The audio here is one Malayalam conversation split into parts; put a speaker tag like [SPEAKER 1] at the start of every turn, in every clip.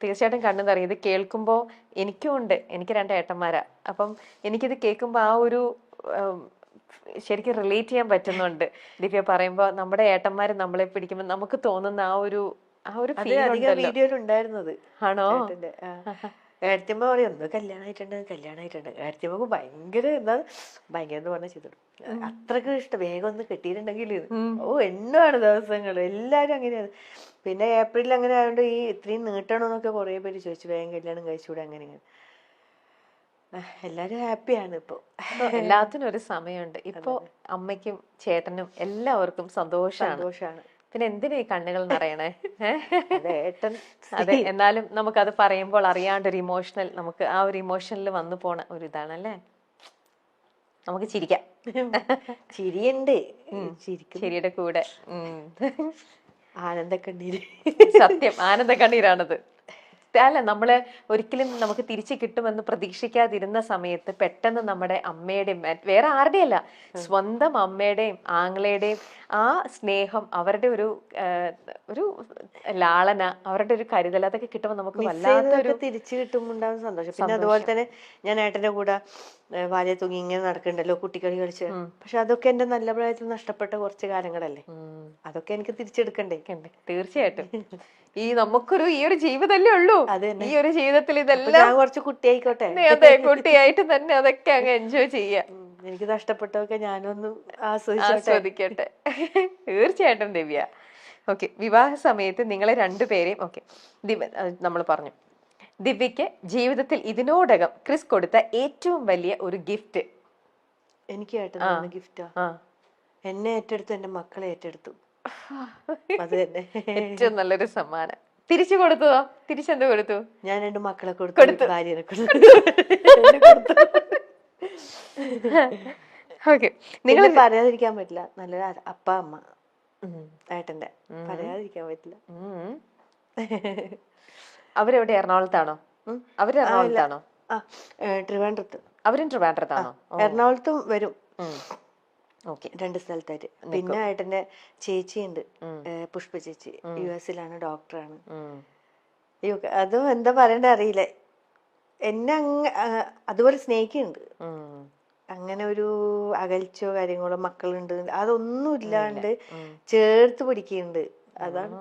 [SPEAKER 1] തീർച്ചയായിട്ടും കണ്ണു നിറയും. ഇത് കേൾക്കുമ്പോൾ എനിക്കും ഉണ്ട്, എനിക്ക് 2 ഏട്ടന്മാരാ. അപ്പം എനിക്കിത് കേൾക്കുമ്പോൾ ആ ഒരു ശരിക്കും റിലേറ്റ് ചെയ്യാൻ പറ്റുന്നുണ്ട്. ദിവ്യ പറയുമ്പോൾ നമ്മുടെ ഏട്ടന്മാര് നമ്മളെ പിടിക്കുമ്പോൾ നമുക്ക് തോന്നുന്ന ആ ഒരു ഫീൽ ഉണ്ടല്ലോ.
[SPEAKER 2] വീഡിയോയിലുണ്ടായിരുന്നത്
[SPEAKER 1] ആണോ?
[SPEAKER 2] ഏടത്തിയമ്മ പറയും ഒന്ന് കല്യാണമായിട്ടുണ്ട്. ഏടത്തിയമ്മക്ക് ഭയങ്കര ഭയങ്കര എന്ന് പറഞ്ഞാൽ ചെയ്തു അത്രക്ക് ഇഷ്ടം. വേഗം ഒന്ന് കെട്ടിയിട്ടുണ്ടെങ്കിൽ എണ്ണമാണ് ദിവസങ്ങൾ. എല്ലാരും അങ്ങനെയാണ്. പിന്നെ ഏപ്രിലിൽ അങ്ങനെ ആയതുകൊണ്ട് ഈ ഇത്രയും നീട്ടണമെന്നൊക്കെ കുറെ പേര് ചോദിച്ചു, വേഗം കല്യാണം കഴിച്ചുകൂടെ അങ്ങനെ ഇങ്ങനെ. എല്ലാരും ഹാപ്പിയാണ് ഇപ്പൊ.
[SPEAKER 1] എല്ലാത്തിനും ഒരു സമയമുണ്ട്. ഇപ്പൊ അമ്മയ്ക്കും ചേട്ടനും എല്ലാവർക്കും സന്തോഷാണ്. പിന്നെ എന്തിനാ ഈ കണ്ണുകൾ നിറയണേ? അതെ, എന്നാലും നമുക്കത് പറയുമ്പോൾ അറിയാണ്ടൊരു ഇമോഷണൽ, നമുക്ക് ആ ഒരു ഇമോഷനിൽ വന്നു പോണ ഒരു ഇതാണല്ലേ. നമുക്ക് ചിരിക്കാം.
[SPEAKER 2] ചിരിയുണ്ട്,
[SPEAKER 1] ചിരിയുടെ കൂടെ
[SPEAKER 2] ആനന്ദക്കണ്ണീര്.
[SPEAKER 1] സത്യം, ആനന്ദക്കണ്ണീരാണത്. അല്ല, നമ്മള് ഒരിക്കലും നമുക്ക് തിരിച്ചു കിട്ടുമെന്ന് പ്രതീക്ഷിക്കാതിരുന്ന സമയത്ത് പെട്ടെന്ന് നമ്മുടെ അമ്മയുടെയും വേറെ ആരുടെയും അല്ല, സ്വന്തം അമ്മയുടെയും ആങ്ങളയുടെയും ആ സ്നേഹം, അവരുടെ ഒരു ലാളന, അവരുടെ ഒരു കരുതൽ, അതൊക്കെ കിട്ടുമ്പോൾ നമുക്ക് വല്ലാത്തൊരു
[SPEAKER 2] തിരിച്ചു കിട്ടുമ്പോൾ ഉണ്ടാകുന്ന സന്തോഷം. പിന്നെ അതുപോലെ തന്നെ ഞാൻ ഏട്ടന്റെ കൂടെ വാലിയ തൂങ്ങി ഇങ്ങനെ നടക്കണ്ടല്ലോ, കുട്ടിക്കളി കളിച്ച്. പക്ഷെ അതൊക്കെ എന്റെ നല്ല പ്രായത്തിൽ നഷ്ടപ്പെട്ട കുറച്ച് കാലങ്ങളല്ലേ. അതൊക്കെ എനിക്ക് തിരിച്ചെടുക്കണ്ടേ?
[SPEAKER 1] തീർച്ചയായിട്ടും. ഈ ഒരു ജീവിതമല്ലേ ഉള്ളൂ. ഈ ഒരു ജീവിതത്തിൽ ഇതെല്ലാം
[SPEAKER 2] കുറച്ച് കുട്ടിയായിക്കോട്ടെ.
[SPEAKER 1] അതെ, കുട്ടിയായിട്ട് തന്നെ അതൊക്കെ അങ്ങ് എൻജോയ് ചെയ്യാം.
[SPEAKER 2] എനിക്ക് നഷ്ടപ്പെട്ടതൊക്കെ ഞാനൊന്ന്
[SPEAKER 1] ആസ്വദിക്കട്ടെ. തീർച്ചയായിട്ടും ദിവ്യ. ഓക്കെ, വിവാഹ സമയത്ത് നിങ്ങളെ 2 പേരെയും നമ്മൾ പറഞ്ഞു. ദിവ്യക്ക് ജീവിതത്തിൽ ഇതിനോടകം ക്രിസ് കൊടുത്ത ഏറ്റവും വലിയ ഒരു ഗിഫ്റ്റ്?
[SPEAKER 2] എനിക്ക് ഏട്ടൻ ഗിഫ്റ്റാ. എന്നെ ഏറ്റെടുത്തു, എന്റെ മക്കളെ ഏറ്റെടുത്തു. അത് തന്നെ
[SPEAKER 1] ഏറ്റവും നല്ലൊരു സമ്മാനം. തിരിച്ചു കൊടുത്തതോ? തിരിച്ചെന്ത് കൊടുത്തു?
[SPEAKER 2] ഞാൻ 2 മക്കളെ കൊടുത്തു, ഭാര്യനെ കൊടുത്തു. നിങ്ങൾ പറയാതിരിക്കാൻ പറ്റില്ല, നല്ലൊരു അപ്പ അമ്മ ഏട്ടന്റെ, പറയാതിരിക്കാൻ പറ്റില്ല.
[SPEAKER 1] അവരെവിടെ? എറണാകുളത്താണോ? അവര് എറണാകുളത്താണോ?
[SPEAKER 2] ട്രിവാൻഡ്രത്ത്.
[SPEAKER 1] അവരും ട്രിവാൻഡ്രത്താണോ?
[SPEAKER 2] എറണാകുളത്തും വരും.
[SPEAKER 1] 2
[SPEAKER 2] സ്ഥലത്തായിട്ട്. പിന്നെ ഏട്ടന്റെ ചേച്ചിയുണ്ട്, പുഷ്പ ചേച്ചി, US-ലാണ്, ഡോക്ടറാണ്. അതും എന്താ പറയണ്ട അറിയില്ല, എന്നെ അതുപോലെ സ്നേഹിക്കുന്നുണ്ട്. അങ്ങനെ ഒരു അകൽച്ചയോ കാര്യങ്ങളോ, മക്കളുണ്ട് അതൊന്നും ഇല്ലാണ്ട് ചേർത്ത് പിടിക്കുന്നുണ്ട്. അതാണ്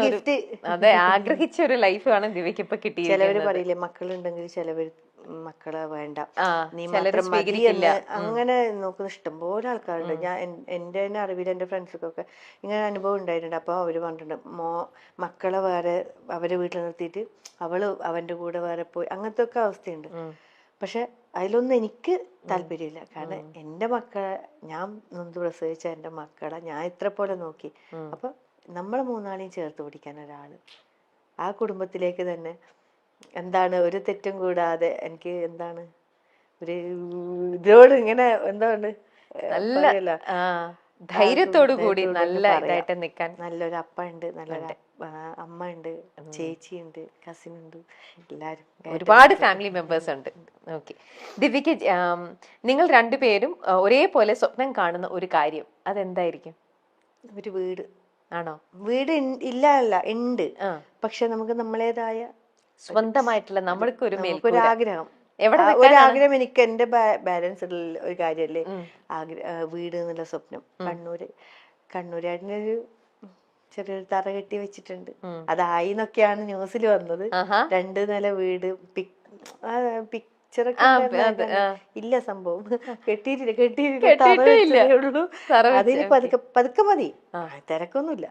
[SPEAKER 1] ഗിഫ്റ്റ്. അതെ, ആഗ്രഹിച്ച ഒരു ലൈഫ് ആണ് ദിവ്യക്ക് ഇപ്പൊ കിട്ടിയത്.
[SPEAKER 2] ചിലവര് പറയില്ലേ, മക്കളുണ്ടെങ്കിൽ ചിലവര് മക്കളെ വേണ്ട, നീ മാത്രം മതി എന്ന് അങ്ങനെ നോക്കുന്ന ഇഷ്ടംപോലെ ആൾക്കാരുണ്ട്. ഞാൻ എന്റെ തന്നെ അറിവിൽ എന്റെ ഫ്രണ്ട്സൊക്കെ ഇങ്ങനെ അനുഭവം ഉണ്ടായിട്ടുണ്ട്. അപ്പൊ അവര് പറഞ്ഞിട്ടുണ്ട്, മക്കളെ വേറെ അവരെ വീട്ടിൽ നിർത്തിയിട്ട് അവന്റെ കൂടെ വേറെ പോയി, അങ്ങനത്തെ ഒക്കെ അവസ്ഥയുണ്ട്. പക്ഷെ അതിലൊന്നും എനിക്ക് താല്പര്യമില്ല. കാരണം എന്റെ മക്കളെ, ഞാൻ നൊന്ത് പ്രസവിച്ച എന്റെ മക്കളെ ഞാൻ ഇത്ര പോലെ നോക്കി. അപ്പൊ നമ്മളെ 3 ചേർത്ത് പിടിക്കാൻ ഒരാള്, ആ കുടുംബത്തിലേക്ക് തന്നെ എന്താണ് ഒരു തെറ്റും കൂടാതെ, എനിക്ക് എന്താണ് ഒരു ഇതിനോട് ഇങ്ങനെ എന്താണ്
[SPEAKER 1] നല്ല ധൈര്യത്തോടു കൂടി നല്ല ഇതായിട്ട് നിൽക്കാൻ
[SPEAKER 2] നല്ലൊരു അപ്പ ഉണ്ട്, നല്ലൊരു അമ്മ ഉണ്ട്, ചേച്ചിയുണ്ട്, കസിൻ ഉണ്ട്, എല്ലാരും
[SPEAKER 1] ഒരുപാട് ഫാമിലി മെമ്പേഴ്സ് ഉണ്ട്. ഓക്കെ, ദിവ്യക്ക് നിങ്ങൾ 2 പേരും ഒരേപോലെ സ്വപ്നം കാണുന്ന ഒരു കാര്യം അതെന്തായിരിക്കും?
[SPEAKER 2] ഒരു വീട്.
[SPEAKER 1] ആണോ?
[SPEAKER 2] വീട് ഇല്ല അല്ല, ഉണ്ട്. പക്ഷെ നമുക്ക് നമ്മളേതായ
[SPEAKER 1] സ്വന്തമായിട്ടുള്ള
[SPEAKER 2] നമുക്കൊരു ആഗ്രഹം,
[SPEAKER 1] ഒരാഗ്രഹം
[SPEAKER 2] എനിക്ക് എന്റെ ബാലൻസ് ഒരു കാര്യല്ലേ, വീട് എന്നുള്ള സ്വപ്നം. കണ്ണൂരായിട്ടൊരു ചെറിയൊരു തറ കെട്ടി വെച്ചിട്ടുണ്ട്. അതായി എന്നൊക്കെയാണ് ന്യൂസിൽ വന്നത്. 2 നില വീട്, പിക്ചറൊക്കെ ഇല്ല, സംഭവം കെട്ടിയിട്ടില്ല. ഉള്ളൂ. അതിന് പതുക്കെ മതി, തിരക്കൊന്നുമില്ല.